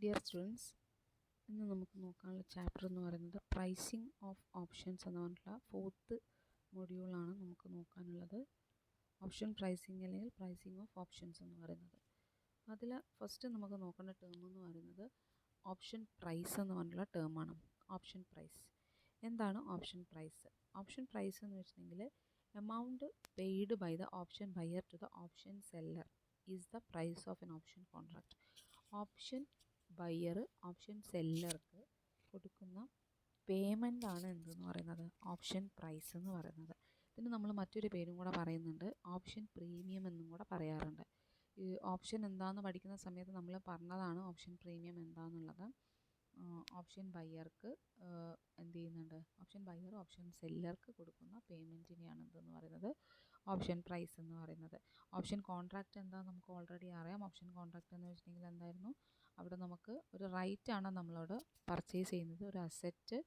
Dear students, ഇന്ന് നമുക്ക് നോക്കാനുള്ള ചാപ്റ്റർ എന്ന് പറയുന്നത് പ്രൈസിങ് ഓഫ് ഓപ്ഷൻസ് എന്ന് പറഞ്ഞിട്ടുള്ള 4th മൊഡ്യൂളാണ് നമുക്ക് നോക്കാനുള്ളത്. ഓപ്ഷൻ പ്രൈസിങ് അല്ലെങ്കിൽ പ്രൈസിങ് ഓഫ് ഓപ്ഷൻസ് എന്ന് പറയുന്നത്. അതിൽ ഫസ്റ്റ് നമുക്ക് നോക്കേണ്ട ടേം എന്ന് പറയുന്നത് ഓപ്ഷൻ പ്രൈസ് എന്ന് പറഞ്ഞിട്ടുള്ള ടേമാണ്. ഓപ്ഷൻ പ്രൈസ് എന്താണ്? ഓപ്ഷൻ പ്രൈസ് എന്ന് വെച്ചിട്ടുണ്ടെങ്കിൽ amount paid by the option buyer to the option seller is the price of an option contract. Option buyer option സെല്ലർക്ക് കൊടുക്കുന്ന പേയ്മെൻ്റ് ആണ് എന്തെന്ന് പറയുന്നത് ഓപ്ഷൻ പ്രൈസ് എന്ന് പറയുന്നത്. ഇതിന് നമ്മൾ മറ്റൊരു പേരും കൂടെ പറയുന്നുണ്ട്, ഓപ്ഷൻ പ്രീമിയം എന്നും കൂടെ പറയാറുണ്ട്. ഈ ഓപ്ഷൻ എന്താണെന്ന് പഠിക്കുന്ന സമയത്ത് നമ്മൾ പറഞ്ഞതാണ് ഓപ്ഷൻ പ്രീമിയം എന്താണെന്നുള്ളത്. ഓപ്ഷൻ ബയ്യർക്ക് എന്ത് ചെയ്യുന്നുണ്ട്, ഓപ്ഷൻ ബയ്യർ ഓപ്ഷൻ സെല്ലർക്ക് കൊടുക്കുന്ന പേയ്മെൻറ്റിനെയാണ് എന്തെന്ന് പറയുന്നത് ഓപ്ഷൻ പ്രൈസ് എന്ന് പറയുന്നത്. ഓപ്ഷൻ കോൺട്രാക്റ്റ് എന്താണെന്ന് നമുക്ക് ഓൾറെഡി അറിയാം. ഓപ്ഷൻ കോൺട്രാക്റ്റ് എന്ന് വെച്ചിട്ടുണ്ടെങ്കിൽ എന്തായിരുന്നു, അവിടെ നമുക്ക് ഒരു റൈറ്റാണ് നമ്മളോട് പർച്ചേസ് ചെയ്യുന്നത്, ഒരു അസറ്റ്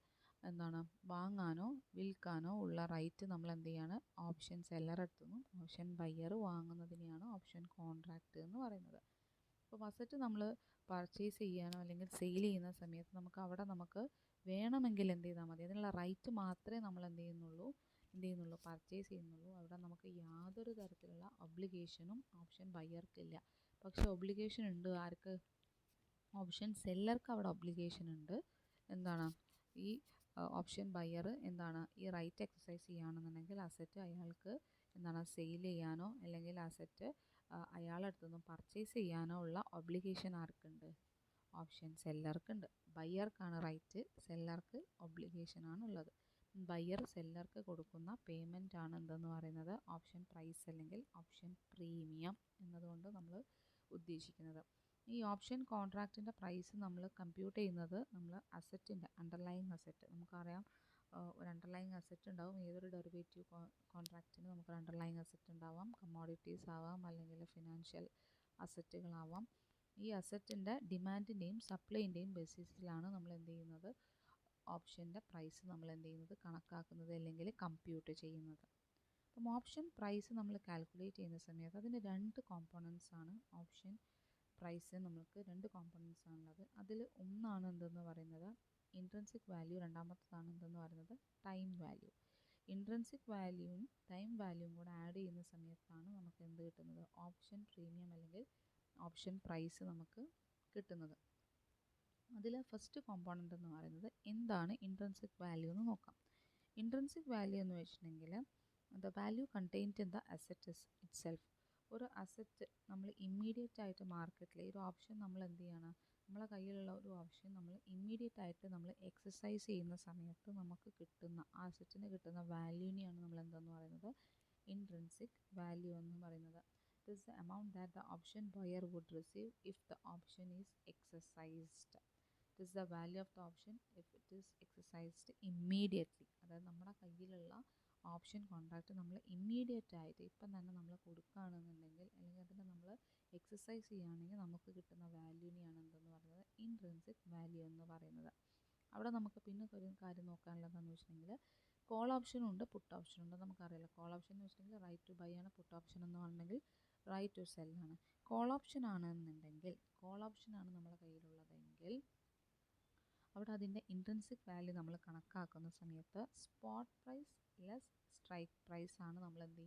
എന്താണ് വാങ്ങാനോ വിൽക്കാനോ ഉള്ള റൈറ്റ് നമ്മൾ എന്ത് ചെയ്യാണ് ഓപ്ഷൻ സെല്ലർ എടുത്തുനിന്നും ഓപ്ഷൻ ബയ്യർ വാങ്ങുന്നതിനെയാണ് ഓപ്ഷൻ കോൺട്രാക്റ്റ് എന്ന് പറയുന്നത്. അപ്പോൾ അസറ്റ് നമ്മൾ പർച്ചേസ് ചെയ്യാനോ അല്ലെങ്കിൽ സെയിൽ ചെയ്യുന്ന സമയത്ത് നമുക്ക് വേണമെങ്കിൽ എന്ത് ചെയ്താൽ മതി, അതിനുള്ള റൈറ്റ് മാത്രമേ നമ്മൾ എന്ത് ചെയ്യുന്നുള്ളൂ പർച്ചേസ് ചെയ്യുന്നുള്ളൂ. അവിടെ നമുക്ക് യാതൊരു തരത്തിലുള്ള ഒബ്ലിഗേഷനും ഓപ്ഷൻ ബയ്യർക്കില്ല. പക്ഷേ ഒബ്ലിഗേഷൻ ഉണ്ട് ആർക്ക്? ഓപ്ഷൻ സെല്ലർക്ക് അവിടെ ഒബ്ലിഗേഷൻ ഉണ്ട്. എന്താണ്, ഈ ഓപ്ഷൻ ബയ്യർ എന്താണ് ഈ റൈറ്റ് എക്സസൈസ് ചെയ്യുകയാണെന്നുണ്ടെങ്കിൽ അസറ്റ് അയാൾക്ക് എന്താണ് സെയിൽ ചെയ്യാനോ അല്ലെങ്കിൽ അസറ്റ് അയാളടുത്തു നിന്നും പർച്ചേസ് ചെയ്യാനോ ഉള്ള ഒബ്ലിഗേഷൻ ആർക്കുണ്ട്? ഓപ്ഷൻ സെല്ലർക്കുണ്ട്. ബയ്യർക്കാണ് റൈറ്റ്, സെല്ലർക്ക് ഒബ്ലിഗേഷനാണ് ഉള്ളത്. ബയ്യർ സെല്ലർക്ക് കൊടുക്കുന്ന പേയ്മെൻ്റ് ആണ് എന്തെന്ന് പറയുന്നത് ഓപ്ഷൻ പ്രൈസ് അല്ലെങ്കിൽ ഓപ്ഷൻ പ്രീമിയം എന്നതുകൊണ്ട് നമ്മൾ ഉദ്ദേശിക്കുന്നത്. ഈ ഓപ്ഷൻ കോൺട്രാക്റ്റിൻ്റെ പ്രൈസ് നമ്മൾ കമ്പ്യൂട്ട് ചെയ്യുന്നത് നമ്മൾ അസറ്റിൻ്റെ അണ്ടർലൈങ് അസറ്റ്, നമുക്കറിയാം ഒരു അണ്ടർലൈങ് അസറ്റ് ഉണ്ടാവും. ഏതൊരു ഡെറിവേറ്റീവ് കോൺട്രാക്റ്റിന് നമുക്കൊരു അണ്ടർലൈങ് അസറ്റ് ഉണ്ടാവാം. കമ്മോഡിറ്റീസ് ആവാം അല്ലെങ്കിൽ ഫിനാൻഷ്യൽ അസറ്റുകളാവാം. ഈ അസറ്റിൻ്റെ ഡിമാൻഡിൻ്റെയും സപ്ലൈൻ്റെയും ബേസിസിലാണ് നമ്മൾ എന്ത് ചെയ്യുന്നത് ഓപ്ഷൻ്റെ പ്രൈസ് നമ്മൾ എന്ത് ചെയ്യുന്നത് കണക്കാക്കുന്നത് അല്ലെങ്കിൽ കമ്പ്യൂട്ട് ചെയ്യുന്നത്. അപ്പം ഓപ്ഷൻ പ്രൈസ് നമ്മൾ കാൽക്കുലേറ്റ് ചെയ്യുന്ന സമയത്ത് അതിന് 2 കോമ്പോണൻസ് ആണ്. ഓപ്ഷൻ പ്രൈസ് നമുക്ക് 2 കോമ്പോണൻസ് ആണുള്ളത്. അതിൽ ഒന്നാണ് എന്തെന്ന് പറയുന്നത് ഇൻട്രിൻസിക് വാല്യൂ, രണ്ടാമത്തേതാണ് എന്തെന്ന് പറയുന്നത് ടൈം വാല്യൂ. ഇൻട്രിൻസിക് വാല്യൂവും ടൈം വാല്യൂവും കൂടെ ആഡ് ചെയ്യുന്ന സമയത്താണ് നമുക്ക് എന്ത് കിട്ടുന്നത് ഓപ്ഷൻ പ്രീമിയം അല്ലെങ്കിൽ ഓപ്ഷൻ പ്രൈസ് നമുക്ക് കിട്ടുന്നത്. അതിൽ ഫസ്റ്റ് കോമ്പോണൻ്റ് എന്ന് പറയുന്നത് എന്താണ് ഇൻട്രിൻസിക് വാല്യൂ എന്ന് നോക്കാം. ഇൻട്രിൻസിക് വാല്യൂ എന്ന് വെച്ചിട്ടുണ്ടെങ്കിൽ the value contained in the asset it self. ഒരു അസറ്റ് നമ്മൾ ഇമ്മീഡിയറ്റ് ആയിട്ട് മാർക്കറ്റിൽ ഒരു ഓപ്ഷൻ നമ്മൾ എന്ത് ചെയ്യണം, നമ്മളെ കയ്യിലുള്ള ഒരു ഓപ്ഷൻ നമ്മൾ ഇമ്മീഡിയറ്റ് ആയിട്ട് നമ്മൾ എക്സസൈസ് ചെയ്യുന്ന സമയത്ത് നമുക്ക് കിട്ടുന്ന ആ അസറ്റിന് കിട്ടുന്ന വാല്യൂവിനെയാണ് നമ്മൾ എന്തെന്ന് പറയുന്നത് ഇൻട്രിൻസിക് വാല്യൂ എന്ന് പറയുന്നത്. It is the amount that the option buyer would receive if the option is exercised. It is the value of the option if it is exercised immediately. അതായത് നമ്മുടെ കയ്യിലുള്ള ഓപ്ഷൻ കോൺട്രാക്റ്റ് നമ്മൾ immediate ആയിട്ട് ഇപ്പം തന്നെ നമ്മൾ കൊടുക്കുകയാണെന്നുണ്ടെങ്കിൽ അല്ലെങ്കിൽ അതിനെ നമ്മൾ എക്സസൈസ് ചെയ്യുകയാണെങ്കിൽ നമുക്ക് കിട്ടുന്ന വാല്യൂവിനെയാണ് എന്തെന്ന് പറയുന്നത് ഇൻട്രിൻസിക് വാല്യൂ എന്ന് പറയുന്നത്. അവിടെ നമുക്ക് പിന്നെ ഒരു കാര്യം നോക്കാനുള്ളതെന്ന് വെച്ചിട്ടുണ്ടെങ്കിൽ കോൾ ഓപ്ഷനും ഉണ്ട്, പുട്ട് ഓപ്ഷനും ഉണ്ട്. നമുക്കറിയാലോ കോൾ ഓപ്ഷൻ എന്ന് വെച്ചിട്ടുണ്ടെങ്കിൽ റൈറ്റ് ടു ബൈ ആണ്, പുട്ട് ഓപ്ഷൻ എന്ന് പറഞ്ഞിട്ടുണ്ടെങ്കിൽ റൈറ്റ് ടു സെൽ ആണ്. കോൾ ഓപ്ഷൻ ആണെന്നുണ്ടെങ്കിൽ കോൾ ഓപ്ഷനാണ് നമ്മുടെ കയ്യിലുള്ളതെങ്കിൽ അവിടെ അതിൻ്റെ ഇൻട്രിൻസിക് വാല്യൂ നമ്മൾ കണക്കാക്കുന്ന സമയത്ത് spot price less strike price ആണ് നമ്മൾ എന്ത്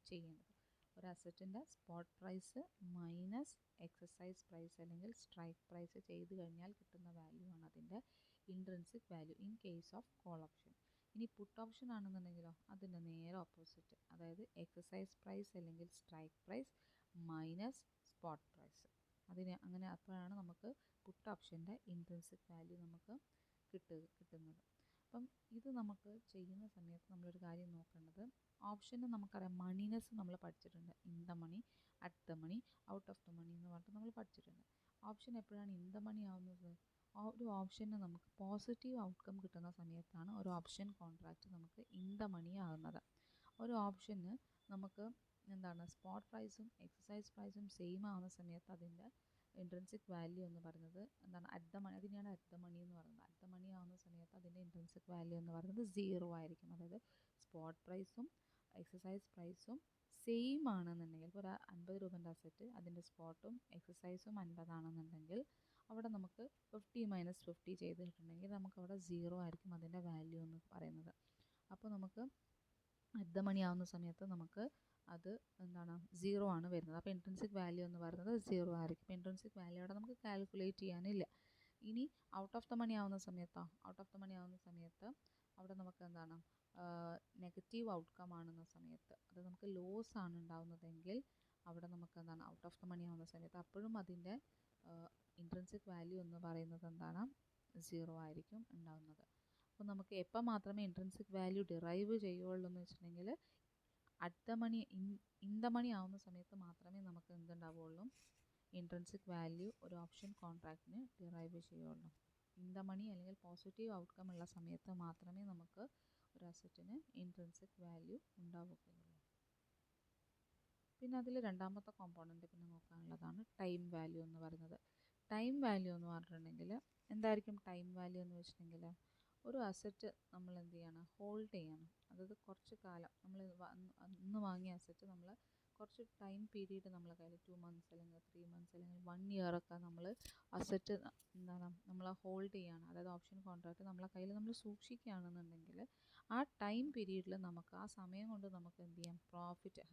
ചെയ്യേണ്ടത്. ഒരു അസറ്റിൻ്റെ spot price minus exercise price അല്ലെങ്കിൽ സ്ട്രൈക്ക് പ്രൈസ് ചെയ്ത് കഴിഞ്ഞാൽ കിട്ടുന്ന വാല്യൂ ആണ് അതിൻ്റെ intrinsic value in case of call option. ഇനി പുട്ട് ഓപ്ഷൻ ആണെന്നുണ്ടെങ്കിലോ അതിൻ്റെ നേരെ ഓപ്പോസിറ്റ്, അതായത് എക്സസൈസ് പ്രൈസ് അല്ലെങ്കിൽ strike price minus spot price. അങ്ങനെ അപ്പോഴാണ് നമുക്ക് പുട്ട് ഓപ്ഷൻ്റെ ഇൻട്രിൻസിക് വാല്യൂ നമുക്ക് കിട്ടുന്നത്. അപ്പം ഇത് നമുക്ക് ചെയ്യുന്ന സമയത്ത് നമ്മളൊരു കാര്യം നോക്കേണ്ടത്, ഓപ്ഷന് നമുക്കറിയാം മണിനെസ് നമ്മൾ പഠിച്ചിട്ടുണ്ട്. In the money, at the money, out of the money എന്ന് പറഞ്ഞിട്ട് നമ്മൾ പഠിച്ചിട്ടുണ്ട്. ഓപ്ഷൻ എപ്പോഴാണ് ഇൻ ദ മണി ആവുന്നത്? ഒരു ഓപ്ഷന് നമുക്ക് പോസിറ്റീവ് ഔട്ട്കം കിട്ടുന്ന സമയത്താണ് ഒരു ഓപ്ഷൻ കോൺട്രാക്റ്റ് നമുക്ക് ഇൻ ദ മണി ആകുന്നത്. ഒരു ഓപ്ഷന് നമുക്ക് എന്താണ് സ്പോട്ട് പ്രൈസും എക്സസൈസ് പ്രൈസും സെയിം ആവുന്ന സമയത്ത് അതിൻ്റെ ഇൻട്രിൻസിക് വാല്യൂ എന്ന് പറയുന്നത് എന്താണ് അറ്റ് ദ മണി, അതിനെയാണ് അറ്റ് ദ മണി എന്ന് പറയുന്നത്. അറ്റ് ദ മണി ആവുന്ന സമയത്ത് അതിൻ്റെ ഇൻട്രിൻസിക് വാല്യൂ എന്ന് പറയുന്നത് 0 ആയിരിക്കും. അതായത് സ്പോട്ട് പ്രൈസും എക്സസൈസ് പ്രൈസും സെയിം ആണെന്നുണ്ടെങ്കിൽ ഇപ്പോൾ ഒരു 50 രൂപേൻ്റെ അസറ്റ് അതിൻ്റെ സ്പോട്ടും എക്സസൈസും 50 ആണെന്നുണ്ടെങ്കിൽ അവിടെ നമുക്ക് 50 മൈനസ് 50 ചെയ്തിട്ടുണ്ടെങ്കിൽ നമുക്ക് അവിടെ 0 ആയിരിക്കും അതിൻ്റെ വാല്യൂ എന്ന് പറയുന്നത്. അപ്പോൾ നമുക്ക് അറ്റ് ദ മണി ആവുന്ന സമയത്ത് നമുക്ക് അത് എന്താണ് 0 ആണ് വരുന്നത്. അപ്പോൾ ഇൻട്രിൻസിക് വാല്യൂ എന്ന് പറയുന്നത് 0 ആയിരിക്കും. ഇപ്പോൾ ഇൻട്രിൻസിക് വാല്യൂ അവിടെ നമുക്ക് കാൽക്കുലേറ്റ് ചെയ്യാനില്ല. ഇനി ഔട്ട് ഓഫ് ദ മണി ആവുന്ന സമയത്തോ അവിടെ നമുക്ക് എന്താണ് നെഗറ്റീവ് ഔട്ട്കം ആണെന്ന സമയത്ത് അത് നമുക്ക് ലോസ് ആണ് ഉണ്ടാവുന്നതെങ്കിൽ അവിടെ നമുക്ക് എന്താണ് ഔട്ട് ഓഫ് ദ മണി ആവുന്ന സമയത്ത് അപ്പോഴും അതിൻ്റെ ഇൻട്രിൻസിക് വാല്യൂ എന്ന് പറയുന്നത് എന്താണ് 0 ആയിരിക്കും ഉണ്ടാവുന്നത്. അപ്പോൾ നമുക്ക് എപ്പോൾ മാത്രമേ ഇൻട്രിൻസിക് വാല്യൂ ഡിറൈവ് ചെയ്യുള്ളൂ എന്ന് വെച്ചിട്ടുണ്ടെങ്കിൽ at the money in the money ആവുന്ന സമയത്ത് മാത്രമേ നമുക്ക് എന്തുണ്ടാവുള്ളൂ ഇൻട്രിൻസിക് വാല്യൂ ഒരു ഓപ്ഷൻ കോൺട്രാക്റ്റിന് ഡിറൈവ് ചെയ്യുള്ളൂ. ഇൻ ദ മണി അല്ലെങ്കിൽ പോസിറ്റീവ് ഔട്ട്കം ഉള്ള സമയത്ത് മാത്രമേ നമുക്ക് ഒരു അസറ്റിന് ഇൻട്രിൻസിക് വാല്യൂ ഉണ്ടാവുകയുള്ളൂ. പിന്നെ അതിൽ രണ്ടാമത്തെ കോമ്പോണൻറ്റ് പിന്നെ നോക്കാനുള്ളതാണ് ടൈം വാല്യൂ എന്ന് പറയുന്നത്. ടൈം വാല്യൂ എന്ന് പറഞ്ഞിട്ടുണ്ടെങ്കിൽ എന്തായിരിക്കും ടൈം വാല്യൂ എന്ന് വെച്ചിട്ടുണ്ടെങ്കിൽ ഒരു അസറ്റ് നമ്മൾ എന്ത് ചെയ്യണം ഹോൾഡ് ചെയ്യണം. അതായത് കുറച്ച് കാലം നമ്മൾ ഇന്ന് വാങ്ങിയ അസറ്റ് നമ്മൾ കുറച്ച് ടൈം പീരീഡ് നമ്മളെ കയ്യിൽ 2 months അല്ലെങ്കിൽ 3 months അല്ലെങ്കിൽ 1 year ഒക്കെ നമ്മൾ അസറ്റ് എന്താണ് നമ്മൾ ഹോൾഡ് ചെയ്യുകയാണ്. അതായത് ഓപ്ഷൻ കോൺട്രാക്റ്റ് നമ്മളെ കയ്യിൽ നമ്മൾ സൂക്ഷിക്കുകയാണെന്നുണ്ടെങ്കിൽ ആ ടൈം പീരീഡിൽ നമുക്ക് ആ സമയം കൊണ്ട് നമുക്ക് എന്ത് ചെയ്യാം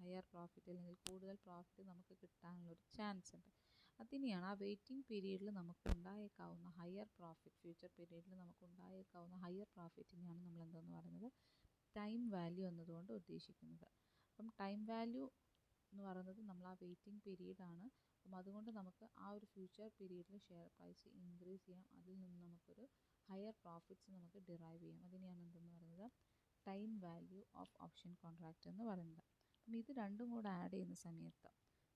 ഹയർ പ്രോഫിറ്റ് അല്ലെങ്കിൽ കൂടുതൽ പ്രോഫിറ്റ് നമുക്ക് കിട്ടാനുള്ളൊരു ചാൻസ് ഉണ്ട്. അതിനെയാണ് ആ വെയിറ്റിംഗ് പീരീഡിൽ നമുക്ക് ഉണ്ടായേക്കാവുന്ന ഹയർ പ്രോഫിറ്റ് ഫ്യൂച്ചർ പീരീഡിൽ നമുക്ക് ഉണ്ടായേക്കാവുന്ന ഹയർ പ്രോഫിറ്റിനെയാണ് നമ്മൾ എന്തെന്ന് പറയുന്നത് ടൈം വാല്യൂ എന്നതുകൊണ്ട് ഉദ്ദേശിക്കുന്നത്. അപ്പം ടൈം വാല്യൂ എന്ന് പറയുന്നത് നമ്മൾ ആ വെയിറ്റിംഗ് പീരീഡാണ്. അപ്പം അതുകൊണ്ട് നമുക്ക് ആ ഒരു ഫ്യൂച്ചർ പീരീഡിൽ ഷെയർ പ്രൈസ് ഇൻക്രീസ് ചെയ്യാം. അതിൽ നിന്ന് നമുക്കൊരു ഹയർ പ്രോഫിറ്റ്സ് നമുക്ക് ഡിറൈവ് ചെയ്യാം. അതിനെയാണ് എന്തെന്ന് പറയുന്നത് time value of option contract എന്ന് പറയുന്നത്. അപ്പം ഇത് രണ്ടും കൂടെ ആഡ് ചെയ്യുന്ന സമയത്ത്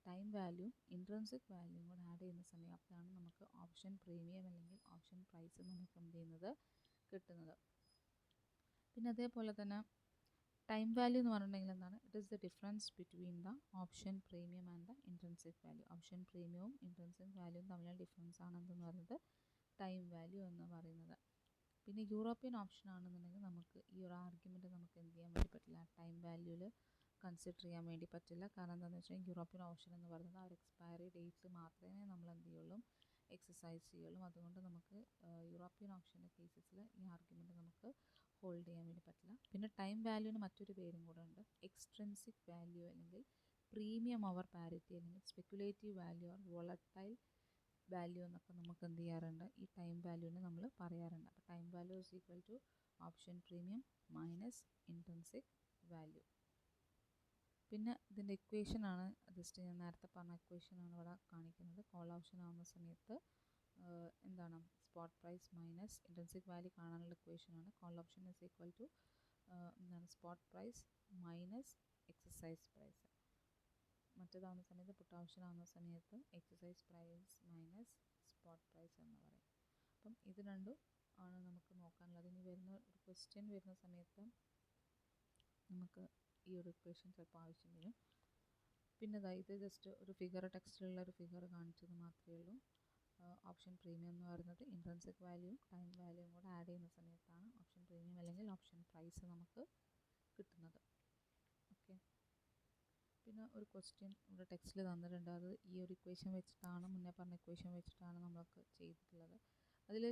ടൈം വാല്യൂ ഇൻട്രിൻസിക് വാല്യൂയും കൂടെ ആഡ് ചെയ്യുന്ന സമയത്താണ് നമുക്ക് ഓപ്ഷൻ പ്രീമിയം അല്ലെങ്കിൽ ഓപ്ഷൻ പ്രൈസ് നമുക്ക് എന്ത് ചെയ്യുന്നത് കിട്ടുന്നത്. പിന്നെ അതേപോലെ തന്നെ ടൈം വാല്യൂ എന്ന് പറഞ്ഞിട്ടുണ്ടെങ്കിൽ എന്താണ് it is the difference between the option premium and the intrinsic value. Option പ്രീമിയവും ഇൻട്രിൻസിക് വാല്യൂവും തമ്മിലുള്ള ഡിഫറൻസ് ആണ് എന്തെന്ന് പറയുന്നത് ടൈം വാല്യൂ എന്ന് പറയുന്നത്. പിന്നെ യൂറോപ്യൻ ഓപ്ഷൻ ആണെന്നുണ്ടെങ്കിൽ നമുക്ക് ഈ ഒരു ആർഗ്യുമെൻറ്റ് നമുക്ക് എന്ത് ചെയ്യാൻ വേണ്ടി പറ്റില്ല ടൈം വാല്യൂവിൽ കൺസിഡർ ചെയ്യാൻ വേണ്ടി പറ്റില്ല. കാരണം എന്താണെന്ന് വെച്ചാൽ യൂറോപ്യൻ ഓപ്ഷൻ എന്ന് പറയുന്നത് ആ ഒരു എക്സ്പയറി ഡേറ്റ്സ് മാത്രമേ നമ്മൾ എന്ത് ചെയ്യുള്ളൂ എക്സസൈസ് ചെയ്യുള്ളൂ. അതുകൊണ്ട് നമുക്ക് യൂറോപ്യൻ ഓപ്ഷൻ്റെ കേസസിൽ ഈ ആർഗ്യുമെൻറ്റ് നമുക്ക് ഹോൾഡ് ചെയ്യാൻ വേണ്ടി പറ്റില്ല. പിന്നെ ടൈം വാല്യൂവിന് മറ്റൊരു പേരും കൂടെ ഉണ്ട് എക്സ്ട്രിൻസിക് വാല്യൂ അല്ലെങ്കിൽ പ്രീമിയം ഓവർ പാരിറ്റി അല്ലെങ്കിൽ speculative value or volatile value എന്നൊക്കെ നമുക്ക് എന്ത് ചെയ്യാറുണ്ട് ഈ ടൈം വാല്യൂവിന് നമ്മൾ പറയാറുണ്ട്. അപ്പോൾ time value is equal to option premium minus intrinsic value. പിന്നെ ഇതിൻ്റെ ഇക്വേഷനാണ് ജസ്റ്റ് ഞാൻ നേരത്തെ പറഞ്ഞ ഇക്വേഷനാണ് ഇവിടെ കാണിക്കുന്നത്. കോൾ ഓപ്ഷൻ ആവുന്ന സമയത്ത് എന്താണ് spot price minus intrinsic value കാണാനുള്ള ഇക്വേഷനാണ്. Call option is equal to എന്താണ് spot price minus exercise price. മറ്റേതാവുന്ന സമയത്ത് പുട്ട് ഓപ്ഷൻ ആവുന്ന സമയത്ത് exercise price minus spot price എന്ന് പറയും. അപ്പം ഇത് രണ്ടും ആണ് നമുക്ക് നോക്കാനുള്ളത്. ഇനി വരുന്ന ഒരു ക്വസ്റ്റ്യൻ വരുന്ന സമയത്ത് നമുക്ക് ഈ ഒരു ഇക്വേഷൻ ചിലപ്പോൾ ആവശ്യം വരും. പിന്നെ ഇത് ജസ്റ്റ് ഒരു ഫിഗർ ടെക്സ്റ്റിലുള്ള ഒരു ഫിഗർ കാണിച്ചത് മാത്രമേ ഉള്ളൂ. ഓപ്ഷൻ പ്രീമിയം എന്ന് പറയുന്നത് ഇൻട്രിൻസിക് വാല്യൂവും ടൈം വാല്യൂവും കൂടെ ആഡ് ചെയ്യുന്ന സമയത്താണ് ഓപ്ഷൻ പ്രീമിയം അല്ലെങ്കിൽ ഓപ്ഷൻ പ്രൈസ് നമുക്ക് കിട്ടുന്നത്. ഓക്കെ. പിന്നെ ഒരു ക്വസ്റ്റ്യൻ ഇവിടെ ടെക്സ്റ്റിൽ തന്നിട്ടുണ്ട്. അത് ഈ ഒരു ഇക്വേഷൻ വെച്ചിട്ടാണ് മുന്നേ പറഞ്ഞ ഇക്വേഷൻ വെച്ചിട്ടാണ് നമ്മളൊക്കെ ചെയ്തിട്ടുള്ളത്. അതിൽ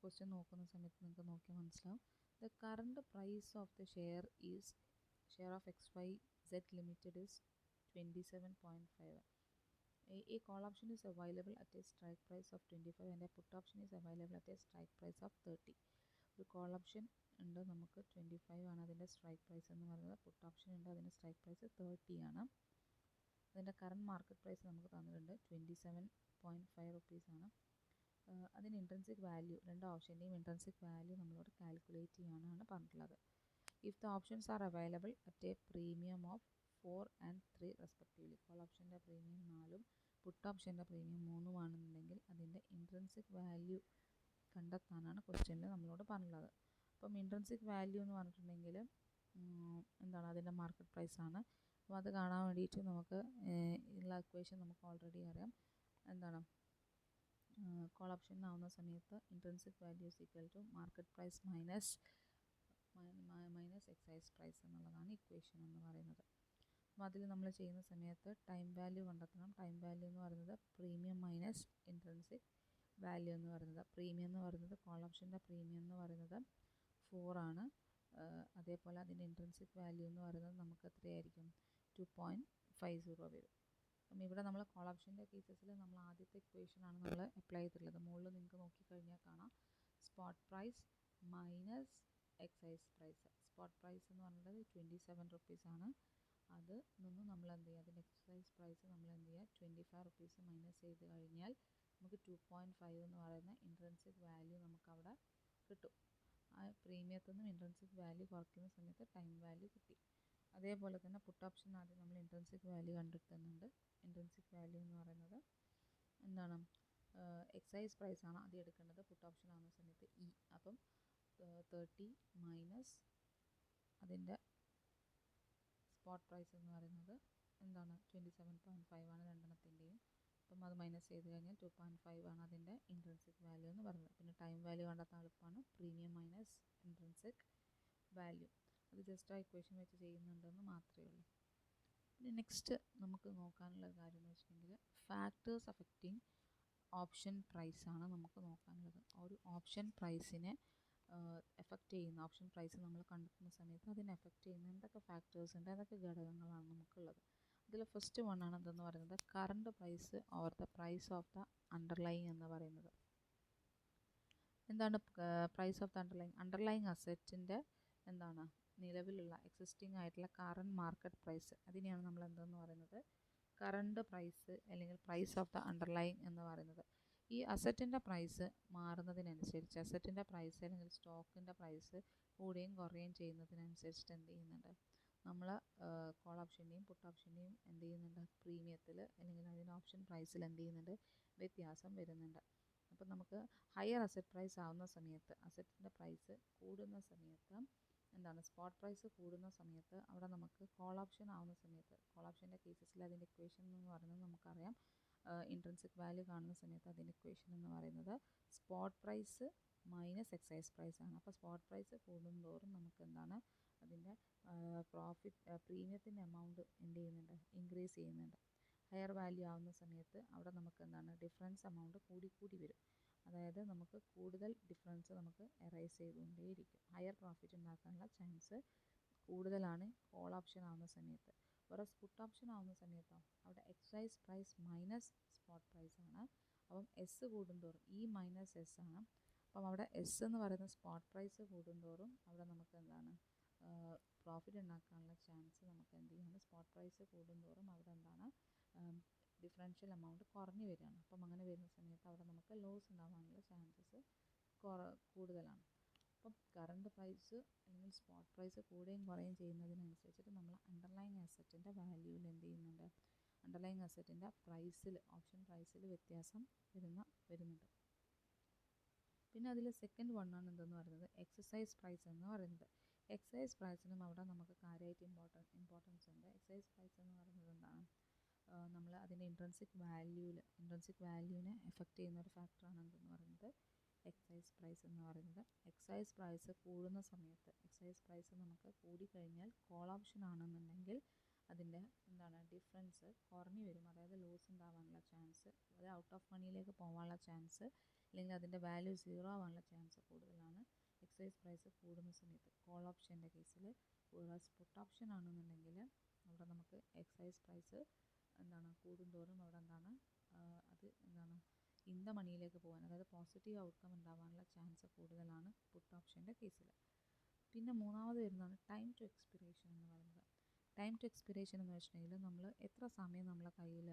ക്വസ്റ്റ്യൻ നോക്കുന്ന സമയത്ത് നിങ്ങൾക്ക് നോക്കിയാൽ മനസ്സിലാവും the current price of the share of XYZ Limited is 27.5. A call option is available at a strike price of 25 and a put option is available at a strike price of 30. ഒരു call option ഉണ്ട് നമുക്ക് 25 ആണ് അതിൻ്റെ strike price എന്ന് പറയുന്നത്. Puttu option ഉണ്ട് അതിൻ്റെ strike price 30 ആണ്. അതിൻ്റെ കറണ്ട് മാർക്കറ്റ് പ്രൈസ് നമുക്ക് തന്നിട്ടുണ്ട് 27.5 റുപ്പീസാണ്. അതിന് ഇൻട്രിൻസിക് വാല്യൂ രണ്ട് ഓപ്ഷൻ്റെയും ഇൻട്രിൻസിക് വാല്യൂ നമ്മളോട് കാൽക്കുലേറ്റ് ചെയ്യാനാണ് പറഞ്ഞിട്ടുള്ളത്. If the options are available at a premium of 4 and 3 respectively, call ഓപ്ഷൻ്റെ പ്രീമിയം 4ഉം പുട്ട് ഓപ്ഷൻ്റെ പ്രീമിയം 3ഉം ആണെന്നുണ്ടെങ്കിൽ അതിൻ്റെ ഇൻട്രിൻസിക് വാല്യൂ കണ്ടെത്താനാണ് ക്വസ്റ്റ്യനിൽ നമ്മളോട് പറഞ്ഞിട്ടുള്ളത്. അപ്പം ഇൻട്രിൻസിക് വാല്യൂ എന്ന് പറഞ്ഞിട്ടുണ്ടെങ്കിൽ എന്താണ് അതിൻ്റെ മാർക്കറ്റ് പ്രൈസാണ്. അപ്പോൾ അത് കാണാൻ വേണ്ടിയിട്ട് നമുക്ക് ഉള്ള ഇക്വേഷൻ നമുക്ക് ഓൾറെഡി അറിയാം. എന്താണ് കോൾ ഓപ്ഷനാവുന്ന സമയത്ത് intrinsic value is equal to market price minus exercise price എന്നുള്ളതാണ് ഇക്വേഷൻ എന്ന് പറയുന്നത്. അപ്പോൾ അതിൽ നമ്മൾ ചെയ്യുന്ന സമയത്ത് ടൈം വാല്യൂ കണ്ടെത്തണം. ടൈം വാല്യൂ എന്ന് പറയുന്നത് പ്രീമിയം മൈനസ് ഇൻട്രിൻസിക് വാല്യൂ എന്ന് പറയുന്നത്. പ്രീമിയം എന്ന് പറയുന്നത് കോൾ ഓപ്ഷൻ്റെ പ്രീമിയം എന്ന് പറയുന്നത് 4 ആണ്. അതേപോലെ അതിൻ്റെ ഇൻട്രിൻസിക് വാല്യൂ എന്ന് പറയുന്നത് നമുക്ക് എത്രയായിരിക്കും? 2.50 വരും. അപ്പം ഇവിടെ നമ്മൾ കോൾ ഓപ്ഷൻ്റെ കേസസിൽ നമ്മൾ ആദ്യത്തെ ഇക്വേഷനാണ് നമ്മൾ അപ്ലൈ ചെയ്തിട്ടുള്ളത്. മുകളിൽ നിങ്ങൾക്ക് നോക്കിക്കഴിഞ്ഞാൽ കാണാം spot price minus exercise price. Spot price എന്ന് പറയുന്നത് 27 റുപ്പീസാണ്. അത് നിന്ന് നമ്മൾ എന്ത് ചെയ്യുക? അതിൻ്റെ എക്സൈസ് പ്രൈസ് നമ്മൾ എന്ത് ചെയ്യുക? 25 റുപ്പീസ് മൈനസ് ചെയ്ത് കഴിഞ്ഞാൽ നമുക്ക് 2.5 എന്ന് പറയുന്ന ഇൻട്രിൻസിക് വാല്യൂ നമുക്കവിടെ കിട്ടും. ആ പ്രീമിയത്തിൽ നിന്നും ഇൻട്രിൻസിക് വാല്യൂ കുറയ്ക്കുന്ന സമയത്ത് ടൈം വാല്യൂ കിട്ടി. അതേപോലെ തന്നെ പുട്ട് ഓപ്ഷൻ ആദ്യം നമ്മൾ ഇൻട്രിൻസിക് വാല്യൂ കണ്ടെത്തുന്നുണ്ട്. ഇൻട്രിൻസിക് വാല്യൂ എന്ന് പറയുന്നത് എന്താണ്? എക്സൈസ് പ്രൈസാണ് ആദ്യം എടുക്കേണ്ടത് പുട്ട് ഓപ്ഷൻ ആകുന്ന സമയത്ത് ഇ. അപ്പം 30 മൈനസ് അതിൻ്റെ സ്പോട്ട് പ്രൈസ് എന്ന് പറയുന്നത് എന്താണ്? 27.5 ആണ് രണ്ടെണ്ണത്തിൻ്റെയും. അപ്പം അത് മൈനസ് ചെയ്ത് കഴിഞ്ഞാൽ 2.5 ആണ് അതിൻ്റെ ഇൻട്രിൻസിക് വാല്യൂ എന്ന് പറയുന്നത്. പിന്നെ ടൈം വാല്യൂ കണ്ടെത്താൻ എളുപ്പമാണ്. Premium minus intrinsic value. അത് ജസ്റ്റ് ആ ഇക്വേഷൻ വെച്ച് ചെയ്യുന്നുണ്ടെന്ന് മാത്രമേ ഉള്ളൂ. പിന്നെ നെക്സ്റ്റ് നമുക്ക് നോക്കാനുള്ള കാര്യം എന്ന് വെച്ചിട്ടുണ്ടെങ്കിൽ ഫാക്ടേഴ്സ് അഫക്റ്റിംഗ് ഓപ്ഷൻ പ്രൈസാണ് നമുക്ക് നോക്കാനുള്ളത്. ഒരു ഓപ്ഷൻ പ്രൈസിനെ എഫക്റ്റ് ചെയ്യുന്ന ഓപ്ഷൻ പ്രൈസ് നമ്മൾ കണ്ടെത്തുന്ന സമയത്ത് അതിനെ എഫക്റ്റ് ചെയ്യുന്ന എന്തൊക്കെ ഫാക്ടേഴ്സ് ഉണ്ട്, എന്തൊക്കെ ഘടകങ്ങളാണ് നമുക്കുള്ളത്. അതിൽ ഫസ്റ്റ് വൺ ആണ് എന്തെന്ന് പറയുന്നത് current price or the price of the underlying എന്ന് പറയുന്നത്. എന്താണ് പ്രൈസ് ഓഫ് ദ അണ്ടർലൈങ് അസറ്റിൻ്റെ എന്താണ് നിലവിലുള്ള എക്സിസ്റ്റിംഗ് ആയിട്ടുള്ള കറണ്ട് മാർക്കറ്റ് പ്രൈസ്, അതിനെയാണ് നമ്മൾ എന്തെന്ന് പറയുന്നത് കറണ്ട് പ്രൈസ് അല്ലെങ്കിൽ പ്രൈസ് ഓഫ് ദ അണ്ടർലൈങ് എന്ന് പറയുന്നത്. ഈ അസറ്റിൻ്റെ പ്രൈസ് മാറുന്നതിനനുസരിച്ച് അസറ്റിൻ്റെ പ്രൈസ് അല്ലെങ്കിൽ സ്റ്റോക്കിൻ്റെ പ്രൈസ് കൂടുകയും കുറയുകയും ചെയ്യുന്നതിനനുസരിച്ചിട്ട് എന്ത് ചെയ്യുന്നുണ്ട്? നമ്മൾ കോൾ ഓപ്ഷൻ്റെയും പുട്ട് ഓപ്ഷൻ്റെയും എന്ത് ചെയ്യുന്നുണ്ട്? പ്രീമിയത്തിൽ അല്ലെങ്കിൽ അതിൻ്റെ ഓപ്ഷൻ പ്രൈസിൽ എന്ത് ചെയ്യുന്നുണ്ട്? വ്യത്യാസം വരുന്നുണ്ട്. അപ്പം നമുക്ക് ഹയർ അസറ്റ് പ്രൈസ് ആവുന്ന സമയത്ത് അസറ്റിൻ്റെ പ്രൈസ് കൂടുന്ന സമയത്ത് എന്താണ്? സ്പോട്ട് പ്രൈസ് കൂടുന്ന സമയത്ത് അവിടെ നമുക്ക് കോൾ ഓപ്ഷൻ ആവുന്ന സമയത്ത് കോൾ ഓപ്ഷൻ്റെ കേസസിൽ അതിൻ്റെ ഇക്വേഷൻ എന്ന് പറയുന്നത് നമുക്കറിയാം. ഇൻട്രിൻസിക് വാല്യൂ കാണുന്ന സമയത്ത് അതിൻ്റെ ഇക്വേഷൻ എന്ന് പറയുന്നത് spot price minus exercise price ആണ്. അപ്പോൾ സ്പോട്ട് പ്രൈസ് കൂടുന്തോറും നമുക്ക് എന്താണ്? അതിൻ്റെ പ്രീമിയത്തിൻ്റെ എമൗണ്ട് എന്ത് ചെയ്യുന്നുണ്ട്? ഇൻക്രീസ് ചെയ്യുന്നുണ്ട്. ഹയർ വാല്യൂ ആവുന്ന സമയത്ത് അവിടെ നമുക്ക് എന്താണ്? ഡിഫറൻസ് എമൗണ്ട് കൂടി വരും. അതായത് നമുക്ക് കൂടുതൽ ഡിഫറൻസ് നമുക്ക് എറൈസ് ചെയ്തുകൊണ്ടേയിരിക്കും. ഹയർ പ്രോഫിറ്റ് ഉണ്ടാക്കാനുള്ള ചാൻസ് കൂടുതലാണ് കോൾ ഓപ്ഷൻ ആവുന്ന സമയത്ത്. വേറെ പുട്ട് ഓപ്ഷൻ ആവുന്ന സമയത്തോ അവിടെ exercise price minus spot price ആണ്. അപ്പം എസ് കൂടുന്തോറും ഇ മൈനസ് എസ് ആണ്. അപ്പം അവിടെ എസ് എന്ന് പറയുന്ന സ്പോട്ട് പ്രൈസ് കൂടുന്തോറും അവിടെ നമുക്ക് എന്താണ്? പ്രോഫിറ്റ് ഉണ്ടാക്കാനുള്ള ചാൻസ് നമുക്ക് എന്ത് ചെയ്യുന്നത്? സ്പോട്ട് പ്രൈസ് കൂടുന്തോറും അവിടെ എന്താണ്? ഡിഫറൻഷ്യൽ എമൗണ്ട് കുറഞ്ഞു വരികയാണ്. അപ്പം അങ്ങനെ വരുന്ന സമയത്ത് അവിടെ നമുക്ക് ലോസ് ഉണ്ടാകാനുള്ള ചാൻസസ് കൂടുതലാണ്. അപ്പം കറണ്ട് പ്രൈസ് അല്ലെങ്കിൽ സ്പോട്ട് പ്രൈസ് കൂടുകയും കുറയുകയും ചെയ്യുന്നതിനനുസരിച്ചിട്ട് നമ്മൾ അണ്ടർലൈങ് അസറ്റിൻ്റെ വാല്യൂവിൽ എന്ത് ചെയ്യുന്നുണ്ട്? അണ്ടർലൈങ് അസറ്റിൻ്റെ പ്രൈസിൽ ഓപ്ഷൻ പ്രൈസിൽ വ്യത്യാസം വരുന്നുണ്ട്. പിന്നെ അതിൽ സെക്കൻഡ് വൺ ആണ് എന്തെന്ന് പറയുന്നത് എക്സസൈസ് പ്രൈസ് എന്ന് പറയുന്നത്. എക്സൈസ് പ്രൈസിനും അവിടെ നമുക്ക് കാര്യമായിട്ട് ഇമ്പോർട്ടൻസ് ഉണ്ട്. എക്സൈസ് പ്രൈസ് എന്ന് പറയുന്നത് എന്താണ്? നമ്മൾ അതിൻ്റെ ഇൻട്രിൻസിക് വാല്യൂവിനെ എഫക്റ്റ് ചെയ്യുന്ന ഒരു ഫാക്ടറാണ് എന്തെന്ന് പറയുന്നത് എക്സൈസ് പ്രൈസ് എന്ന് പറയുന്നത്. എക്സൈസ് പ്രൈസ് കൂടുന്ന സമയത്ത് എക്സൈസ് പ്രൈസ് നമുക്ക് കൂടിക്കഴിഞ്ഞാൽ കോൾ ഓപ്ഷൻ ആണെന്നുണ്ടെങ്കിൽ അതിൻ്റെ എന്താണ്? ഡിഫറൻസ് കുറഞ്ഞു വരും. അതായത് ലോസ് ഉണ്ടാവാനുള്ള ചാൻസ്, അതായത് ഔട്ട് ഓഫ് മണിയിലേക്ക് പോകാനുള്ള ചാൻസ് അല്ലെങ്കിൽ അതിൻ്റെ വാല്യൂ 0 ആവാനുള്ള ചാൻസ് കൂടുതലാണ് എക്സൈസ് പ്രൈസ് കൂടുന്ന സമയത്ത് കോൾ ഓപ്ഷൻ്റെ കേസിൽ. പുട്ട് ഓപ്ഷൻ ആണെന്നുണ്ടെങ്കിൽ അവിടെ നമുക്ക് എക്സൈസ് പ്രൈസ് എന്താണ്? കൂടുന്തോറും അവിടെ എന്താണ്? അത് എന്താണ്? ഇൻ ദ മണിയിലേക്ക് പോകാൻ, അതായത് പോസിറ്റീവ് ഔട്ട്കം ഉണ്ടാവാനുള്ള ചാൻസ് കൂടുതലാണ് പുട്ട് ഓപ്ഷൻ്റെ കേസിൽ. പിന്നെ മൂന്നാമത് വരുന്നതാണ് ടൈം ടു എക്സ്പിറേഷൻ എന്ന് പറയുന്നത്. ടൈം ടു എക്സ്പിറേഷൻ എന്ന് വെച്ചിട്ടുണ്ടെങ്കിൽ നമ്മൾ എത്ര സമയം നമ്മളെ കയ്യിൽ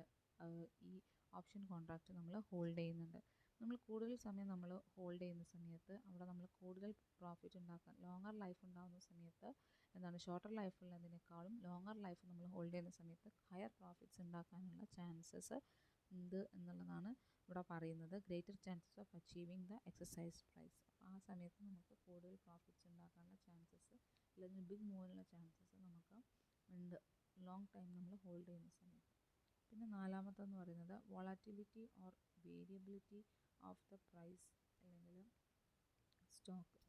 ഈ ഓപ്ഷൻ കോൺട്രാക്റ്റ് നമ്മൾ ഹോൾഡ് ചെയ്യുന്നുണ്ട്. നമ്മൾ കൂടുതൽ സമയം നമ്മൾ ഹോൾഡ് ചെയ്യുന്ന സമയത്ത് അവിടെ നമ്മൾ കൂടുതൽ പ്രോഫിറ്റ് ഉണ്ടാക്കാൻ ലോങ്ങർ ലൈഫ് ഉണ്ടാകുന്ന സമയത്ത് എന്താണ്? ഷോർട്ടർ ലൈഫുള്ളതിനേക്കാളും ലോങ്ങർ ലൈഫ് നമ്മൾ ഹോൾഡ് ചെയ്യുന്ന സമയത്ത് ഹയർ പ്രോഫിറ്റ്സ് ഉണ്ടാക്കാനുള്ള ചാൻസസ് ഉണ്ട് എന്നുള്ളതാണ് ഇവിടെ പറയുന്നത്. Greater chances of achieving the exercise price. അപ്പോൾ ആ സമയത്ത് നമുക്ക് കൂടുതൽ പ്രോഫിറ്റ്സ് ഉണ്ടാക്കാനുള്ള ചാൻസസ് അല്ലെങ്കിൽ ബിഗ് മൂവിനുള്ള ചാൻസസ് നമുക്ക് ഉണ്ട് ലോങ് ടൈം നമ്മൾ ഹോൾഡ് ചെയ്യുന്ന സമയത്ത്. പിന്നെ നാലാമത്തെന്ന് പറയുന്നത് volatility or variability of the price അല്ലെങ്കിൽ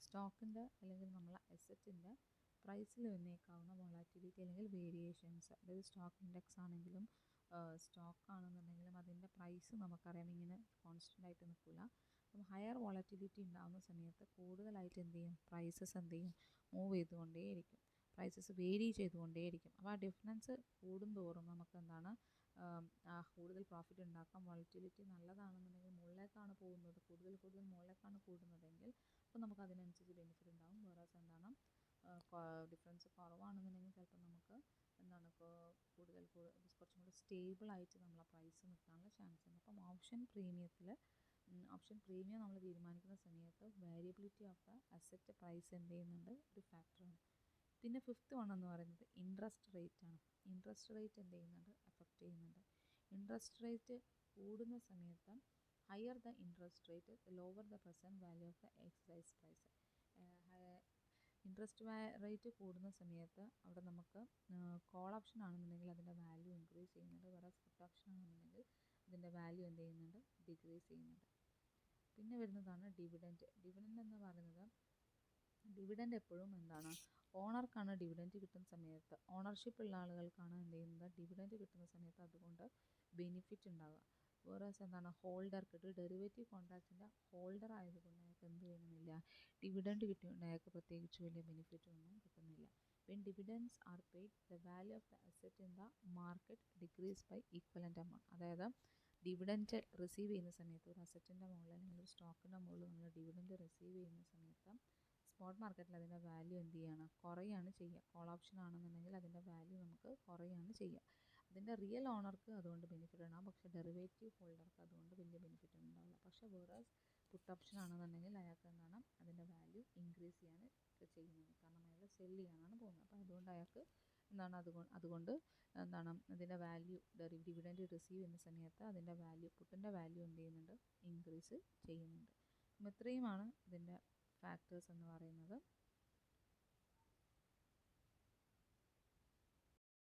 സ്റ്റോക്കിൻ്റെ അല്ലെങ്കിൽ നമ്മളെ അസറ്റിൻ്റെ പ്രൈസിൽ വന്നേക്കാവുന്ന വോളാറ്റിലിറ്റി അല്ലെങ്കിൽ വേരിയേഷൻസ്, അതായത് സ്റ്റോക്ക് ഇൻഡെക്സ് ആണെങ്കിലും സ്റ്റോക്ക് ആണെന്നുണ്ടെങ്കിലും അതിൻ്റെ പ്രൈസ് നമുക്കറിയാം ഇങ്ങനെ കോൺസ്റ്റൻ്റ് ആയിട്ട് നിൽക്കില്ല. അപ്പം ഹയർ വോളറ്റിലിറ്റി ഉണ്ടാകുന്ന സമയത്ത് കൂടുതലായിട്ട് എന്ത് ചെയ്യും, പ്രൈസസ് എന്ത് ചെയ്യും, മൂവ് ചെയ്തുകൊണ്ടേയിരിക്കും, പ്രൈസസ് വേരി ചെയ്തുകൊണ്ടേയിരിക്കും. അപ്പോൾ ആ ഡിഫറൻസ് കൂടുന്തോറും നമുക്ക് എന്താണ് കൂടുതൽ പ്രോഫിറ്റ് ഉണ്ടാക്കാം. വോളറ്റിലിറ്റി നല്ലതാണെന്നുണ്ടെങ്കിൽ മുകളിലേക്കാണ് പോകുന്നത്, കൂടുതൽ മുകളിലേക്കാണ് കൂടുന്നതെങ്കിൽ അപ്പോൾ നമുക്ക് അതിനനുസരിച്ച് ബെനിഫിറ്റ് ഉണ്ടാകും. വേറെ എന്താണ് ഡിഫറൻസ് കുറവാണെന്നുണ്ടെങ്കിൽ ചിലപ്പോൾ നമുക്ക് എന്താണ് കൂടുതൽ കുറച്ചും കൂടി സ്റ്റേബിളായിട്ട് നമ്മളെ പ്രൈസ് നിൽക്കാനുള്ള ചാൻസ് ഉണ്ട്. അപ്പം ഓപ്ഷൻ പ്രീമിയം നമ്മൾ തീരുമാനിക്കുന്ന സമയത്ത് variability of the asset price എന്ത് ചെയ്യുന്നുണ്ട്, ഒരു ഫാക്ടറാണ്. പിന്നെ ഫിഫ്ത്ത് വൺ എന്ന് പറയുന്നത് ഇൻട്രസ്റ്റ് റേറ്റ് ആണ്. ഇൻട്രസ്റ്റ് റേറ്റ് എന്ത് ചെയ്യുന്നുണ്ട്, എഫക്റ്റ് ചെയ്യുന്നുണ്ട്. ഇൻട്രസ്റ്റ് റേറ്റ് കൂടുന്ന സമയത്ത് higher the interest rate lower the present value of the exercise price. Interest rate കൂടുന്ന സമയത്ത് അവിടെ നമുക്ക് കോൾ ഓപ്ഷൻ ആണെന്നുണ്ടെങ്കിൽ അതിൻ്റെ വാല്യൂ ഇൻക്രീസ് ചെയ്യുന്നുണ്ട്, വേറെ പുട്ട് ഓപ്ഷൻ ആണെന്നുണ്ടെങ്കിൽ അതിൻ്റെ വാല്യൂ എന്ത് ചെയ്യുന്നുണ്ട്, ഡിക്രീസ് ചെയ്യുന്നുണ്ട്. പിന്നെ വരുന്നതാണ് ഡിവിഡൻറ്റ്. ഡിവിഡൻറ്റ് എന്ന് പറയുന്നത്, ഡിവിഡൻറ്റ് എപ്പോഴും എന്താണ്, ഓണർക്കാണ് ഡിവിഡൻറ്റ് കിട്ടുന്ന സമയത്ത്, ഓണർഷിപ്പ് ഉള്ള ആളുകൾക്കാണ് എന്ത് ചെയ്യുന്നത്, ഡിവിഡൻറ്റ് കിട്ടുന്ന സമയത്ത് അതുകൊണ്ട് ബെനിഫിറ്റ് ഉണ്ടാവുക. വേറെ എന്താണ്, ഹോൾഡർക്ക്, ഒരു ഡെറിവേറ്റീവ് കോൺട്രാക്റ്റിൻ്റെ ഹോൾഡർ ആയതുകൊണ്ട് അയാൾക്ക് എന്ത് ചെയ്യുന്നില്ല, ഡിവിഡൻറ്റ് കിട്ടിയുകൊണ്ട് അയാൾക്ക് പ്രത്യേകിച്ച് വലിയ ബെനിഫിറ്റ് ഒന്നും കിട്ടുന്നില്ല. When dividends are paid the value of the asset in the market decrease by equivalent amount. അതായത് ഡിവിഡൻറ്റ് റിസീവ് ചെയ്യുന്ന സമയത്ത് ഒരു അസറ്റിൻ്റെ മുകളിൽ അല്ലെങ്കിൽ ഒരു സ്റ്റോക്കിൻ്റെ മുകളിൽ നമ്മൾ ഡിവിഡൻറ്റ് റിസീവ് ചെയ്യുന്ന സമയത്ത് സ്പോട്ട് മാർക്കറ്റിൽ അതിൻ്റെ വാല്യൂ എന്ത് ചെയ്യുകയാണ്, കുറയാണ് ചെയ്യുക. കോൾ ഓപ്ഷൻ ആണെന്നുണ്ടെങ്കിൽ അതിൻ്റെ വാല്യൂ നമുക്ക് കുറയാണ് ചെയ്യുക. അതിൻ്റെ റിയൽ ഓണർക്ക് അതുകൊണ്ട് ബെനിഫിറ്റ് ഉണ്ടാകും, പക്ഷേ ഡെറിവേറ്റീവ് ഹോൾഡർക്ക് അതുകൊണ്ട് വലിയ ബെനിഫിറ്റ് ഉണ്ടാവില്ല. പക്ഷേ വേറെ പുട്ട് ഓപ്ഷൻ ആണെന്നുണ്ടെങ്കിൽ അയാൾക്ക് എന്താണ്, അതിൻ്റെ വാല്യൂ ഇൻക്രീസ് ചെയ്യാൻ ചെയ്യുന്നത്, കാരണം അയാൾ സെല് ചെയ്യാനാണ് പോകുന്നത്. അപ്പോൾ അതുകൊണ്ട് അയാൾക്ക് എന്താണ്, അതുകൊണ്ട് എന്താണ് അതിൻ്റെ വാല്യൂ ഡിവിഡൻറ്റ് റിസീവ് ചെയ്യുന്ന സമയത്ത് അതിൻ്റെ വാല്യൂ, പുട്ടിൻ്റെ വാല്യൂ എന്ത് ചെയ്യുന്നുണ്ട്, ഇൻക്രീസ് ചെയ്യുന്നുണ്ട്. അപ്പം ഇത്രയുമാണ് ഇതിൻ്റെ ഫാക്ടേഴ്സ് എന്ന് പറയുന്നത്.